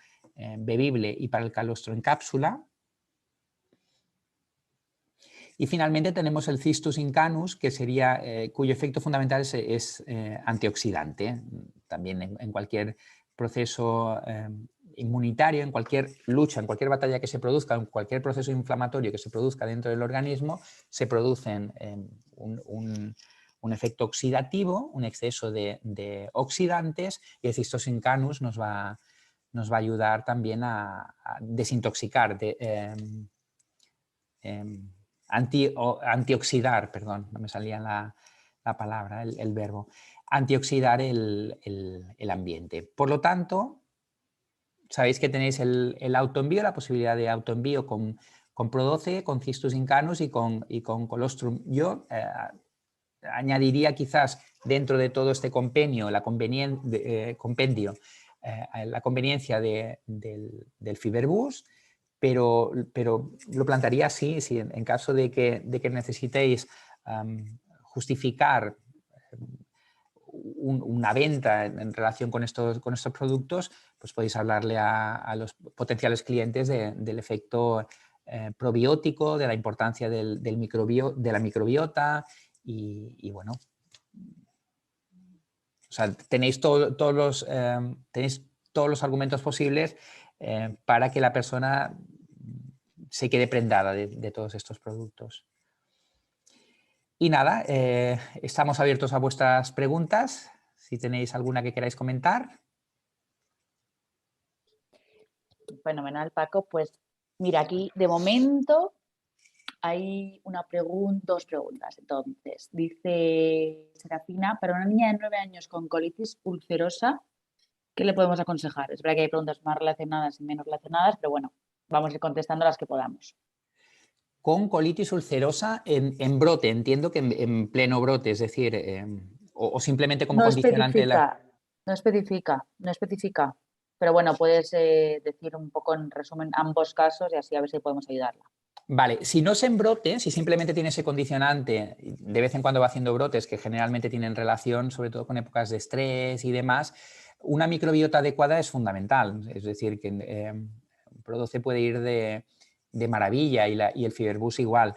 bebible y para el calostro en cápsula. Y finalmente tenemos el Cistus incanus, que sería, cuyo efecto fundamental es antioxidante. También en cualquier proceso inmunitario, en cualquier lucha, en cualquier batalla que se produzca, en cualquier proceso inflamatorio que se produzca dentro del organismo, se producen un efecto oxidativo, un exceso de oxidantes, y el Cistus incanus nos va a ayudar también a desintoxicar, antioxidar, perdón, no me salía la palabra, el verbo, antioxidar el ambiente. Por lo tanto, sabéis que tenéis el autoenvío, la posibilidad de autoenvío con Produce, con Cistus incanus y con colostrum. Yo añadiría quizás dentro de todo este compendio la conveniencia del Fiberboost, pero lo plantearía así, si en caso de que necesitéis justificar una venta en relación con estos productos, pues podéis hablarle a los potenciales clientes del efecto probiótico, de la importancia de la microbiota y bueno, o sea, tenéis todos los argumentos posibles para que la persona se quede prendada de todos estos productos. Y nada, estamos abiertos a vuestras preguntas, si tenéis alguna que queráis comentar. Fenomenal, Paco. Pues mira, aquí de momento hay dos preguntas. Entonces, dice Serafina, para una niña de 9 años con colitis ulcerosa, ¿qué le podemos aconsejar? Es verdad que hay preguntas más relacionadas y menos relacionadas, pero bueno, vamos a ir contestando las que podamos. Con colitis ulcerosa en brote, entiendo que en pleno brote, es decir, o simplemente como No condicionante de la... especifica, no especifica. Pero bueno, puedes decir un poco en resumen ambos casos y así a ver si podemos ayudarla. Vale, si no es en brote, si simplemente tiene ese condicionante, de vez en cuando va haciendo brotes que generalmente tienen relación sobre todo con épocas de estrés y demás, una microbiota adecuada es fundamental. Es decir, que Pro12 puede ir de maravilla y el Fiberbus igual.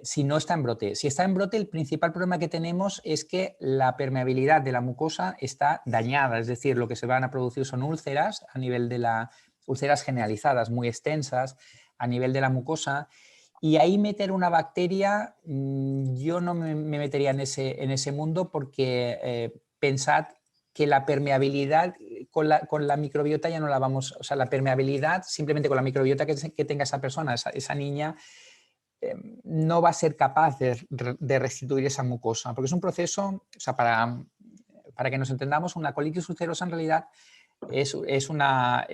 Si no está en brote. Si está en brote, el principal problema que tenemos es que la permeabilidad de la mucosa está dañada, es decir, lo que se van a producir son úlceras a nivel de las úlceras generalizadas, muy extensas a nivel de la mucosa, y ahí meter una bacteria, yo no me metería en ese mundo porque pensad que la permeabilidad con la microbiota ya no la vamos, o sea, la permeabilidad simplemente con la microbiota que tenga esa persona, esa niña, no va a ser capaz de restituir esa mucosa, porque es un proceso, o sea, para que nos entendamos, una colitis ulcerosa en realidad es una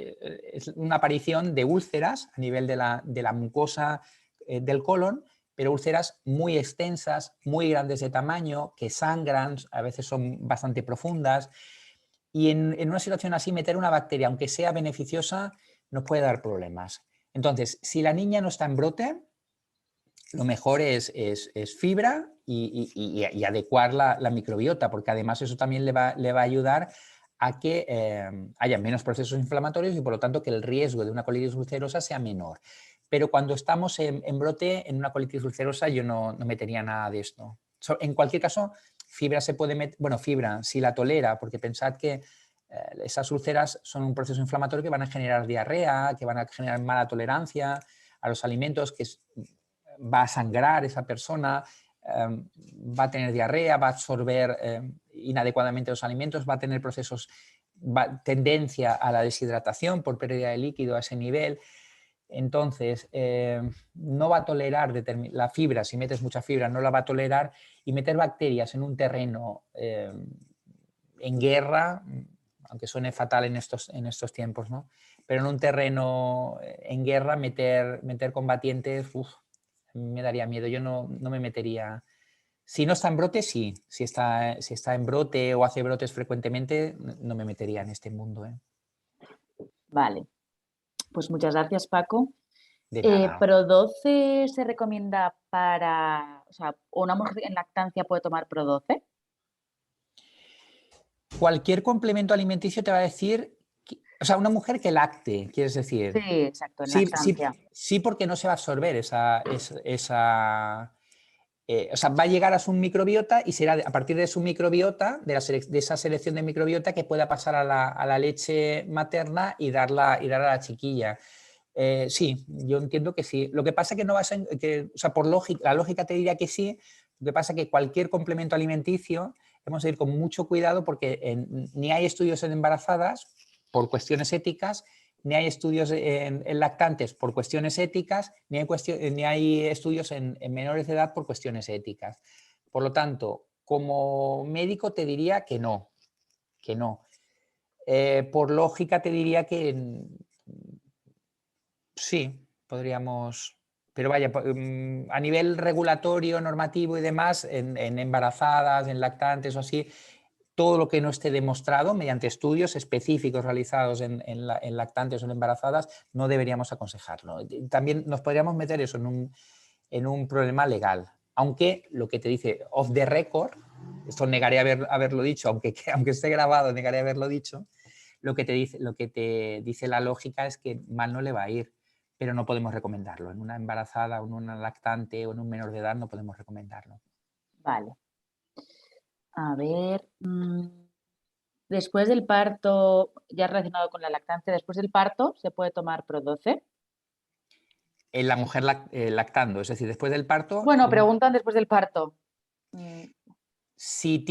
aparición de úlceras a nivel de la mucosa del colon, pero úlceras muy extensas, muy grandes de tamaño, que sangran, a veces son bastante profundas, y en una situación así meter una bacteria, aunque sea beneficiosa, nos puede dar problemas. Entonces, si la niña no está en brote, lo mejor es fibra y adecuar la microbiota, porque además eso también le va a ayudar a que haya menos procesos inflamatorios y por lo tanto que el riesgo de una colitis ulcerosa sea menor. Pero cuando estamos en brote, en una colitis ulcerosa, yo no metería nada de esto. En cualquier caso, fibra se puede meter, bueno, fibra si la tolera, porque pensad que esas úlceras son un proceso inflamatorio que van a generar diarrea, que van a generar mala tolerancia a los alimentos, que va a sangrar esa persona, va a tener diarrea, va a absorber inadecuadamente los alimentos, va a tener tendencia a la deshidratación por pérdida de líquido a ese nivel. Entonces, no va a tolerar la fibra, si metes mucha fibra, no la va a tolerar, y meter bacterias en un terreno en guerra, aunque suene fatal en estos tiempos, ¿no? Pero en un terreno en guerra, meter combatientes, me daría miedo, yo no me metería. Si no está en brote, sí. Si está en brote o hace brotes frecuentemente, no me metería en este mundo. Vale, pues muchas gracias, Paco. De nada. ¿Pro12 se recomienda para, o sea, una mujer en lactancia puede tomar Pro12? Cualquier complemento alimenticio te va a decir, o sea, una mujer que lacte, quieres Sí, decir. exacto, en Sí, sí, lactancia. sí, porque no se va a absorber o sea, va a llegar a su microbiota y será a partir de su microbiota, de esa selección de microbiota, que pueda pasar a la leche materna y darla a la chiquilla. Sí, yo entiendo que sí. Lo que pasa es que no va a ser, o sea, por lógica, la lógica te diría que sí. Lo que pasa es que cualquier complemento alimenticio hemos de ir con mucho cuidado porque ni hay estudios en embarazadas por cuestiones éticas, ni hay estudios en lactantes por cuestiones éticas, ni hay estudios en menores de edad por cuestiones éticas. Por lo tanto, como médico te diría que no, que no. Por lógica te diría que sí, podríamos, pero vaya, a nivel regulatorio, normativo y demás, en embarazadas, en lactantes o así, todo lo que no esté demostrado mediante estudios específicos realizados en lactantes o en embarazadas, no deberíamos aconsejarlo. También nos podríamos meter eso en un problema legal, aunque lo que te dice off the record, esto negaré haberlo dicho, aunque esté grabado, negaré haberlo dicho, lo que te dice la lógica es que mal no le va a ir, pero no podemos recomendarlo. En una embarazada o en una lactante o en un menor de edad no podemos recomendarlo. Vale. A ver, después del parto, ya relacionado con la lactancia, después del parto, ¿se puede tomar Pro12? En la mujer lactando, es decir, después del parto, Bueno, preguntan después del parto. Mm, Si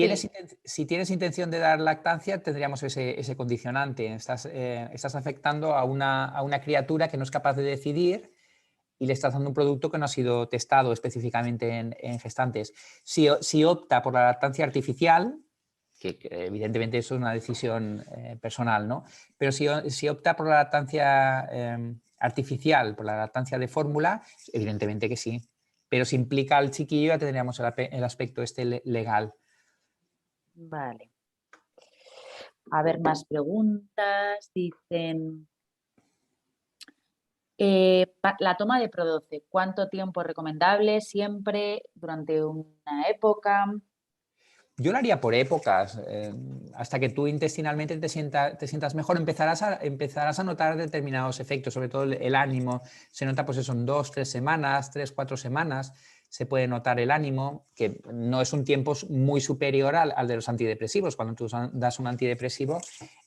sí, tienes intención de dar lactancia, tendríamos ese condicionante. Estás afectando a una criatura que no es capaz de decidir y le estás dando un producto que no ha sido testado específicamente en gestantes. Si opta por la lactancia artificial, que evidentemente eso es una decisión personal, ¿no? Pero si opta por la lactancia artificial, por la lactancia de fórmula, evidentemente que sí. Pero si implica al chiquillo ya tendríamos el aspecto legal. vale. A ver, más preguntas. Dicen, la toma de Produce, ¿cuánto tiempo es recomendable? ¿Siempre? ¿Durante una época? Yo lo haría por épocas, hasta que tú intestinalmente te sientas mejor, empezarás a notar determinados efectos, sobre todo el ánimo. Se nota, pues eso, en 2, 3 semanas, 3, 4 semanas, se puede notar el ánimo, que no es un tiempo muy superior al de los antidepresivos. Cuando tú das un antidepresivo,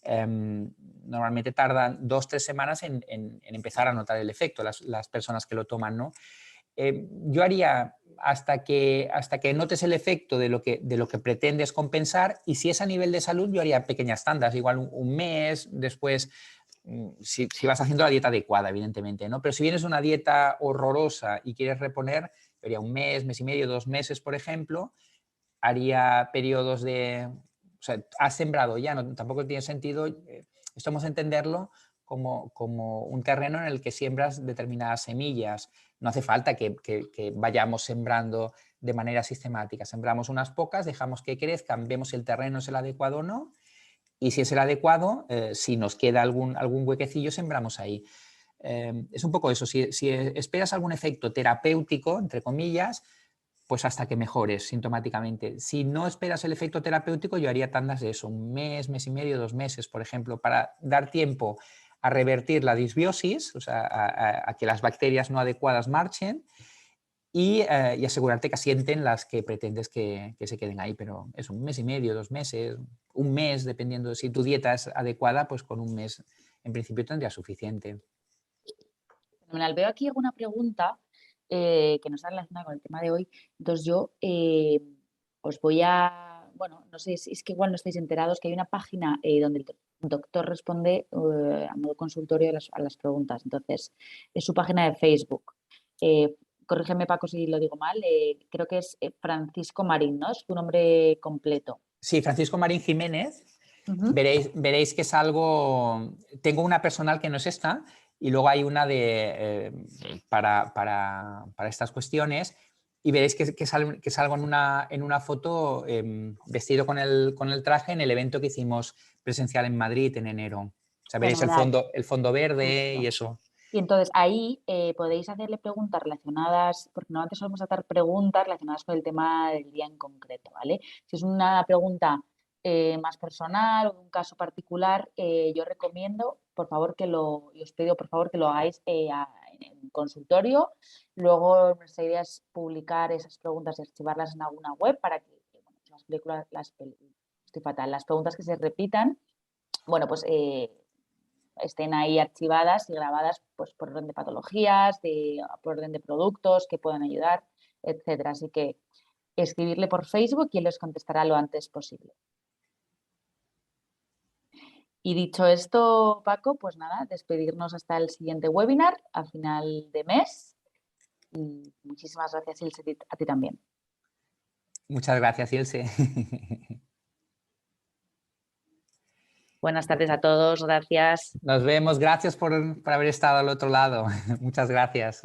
normalmente tardan 2, 3 semanas en empezar a notar el efecto, las personas que lo toman, ¿no? Yo haría hasta que notes el efecto de lo que pretendes compensar, y si es a nivel de salud, yo haría pequeñas tandas, igual un mes, después, si vas haciendo la dieta adecuada, evidentemente, ¿no? Pero si vienes una dieta horrorosa y quieres reponer, yo haría un mes, mes y medio, 2 meses, por ejemplo, haría periodos de... O sea, has sembrado ya, no, tampoco tiene sentido, esto vamos a entenderlo como un terreno en el que siembras determinadas semillas. No hace falta que vayamos sembrando de manera sistemática. Sembramos unas pocas, dejamos que crezcan, vemos si el terreno es el adecuado o no, y si es el adecuado, si nos queda algún huequecillo, sembramos ahí. Es un poco eso. Si esperas algún efecto terapéutico, entre comillas, pues hasta que mejores sintomáticamente. Si no esperas el efecto terapéutico, yo haría tandas de eso, un mes, mes y medio, 2 meses, por ejemplo, para dar tiempo a revertir la disbiosis, o sea, a que las bacterias no adecuadas marchen, y asegurarte que asienten las que pretendes que se queden ahí. Pero es un mes y medio, 2 meses, un mes, dependiendo de si tu dieta es adecuada, pues con un mes en principio tendría suficiente. Fenomenal. Veo aquí alguna pregunta que no está relacionada con el tema de hoy. Entonces yo os voy a, bueno, no sé, si es que igual no estáis enterados que hay una página donde el doctor responde a modo consultorio a las preguntas. Entonces, es su página de Facebook. Corrígeme, Paco, si lo digo mal. Creo que es Francisco Marín, ¿no? Es tu nombre completo. Sí, Francisco Marín Jiménez. Ujú. Veréis que es algo... Tengo una personal que no es esta, y luego hay una para estas cuestiones, y veréis que salgo en una foto vestido con el traje en el evento que hicimos presencial en Madrid en enero. O sea, veréis Fenomenal. el fondo verde y Justo. eso. Y entonces ahí podéis hacerle preguntas relacionadas, porque normalmente solemos hacer preguntas relacionadas con el tema del día en concreto, ¿vale? Si es una pregunta más personal o de un caso particular, yo recomiendo, por favor, y os pido, por favor, que lo hagáis en consultorio. Luego, nuestra idea es publicar esas preguntas y archivarlas en alguna web para que bueno, estoy fatal, las preguntas que se repitan, bueno, pues estén ahí archivadas y grabadas pues, por orden de patologías, por orden de productos que puedan ayudar, etcétera. Así que escribirle por Facebook y él les contestará lo antes posible. Y dicho esto, Paco, pues nada, despedirnos hasta el siguiente webinar a final de mes. Y muchísimas gracias, Ilse, a ti también. Muchas gracias, Ilse. Buenas tardes a todos, gracias. Nos vemos. Gracias por haber estado al otro lado. Muchas gracias.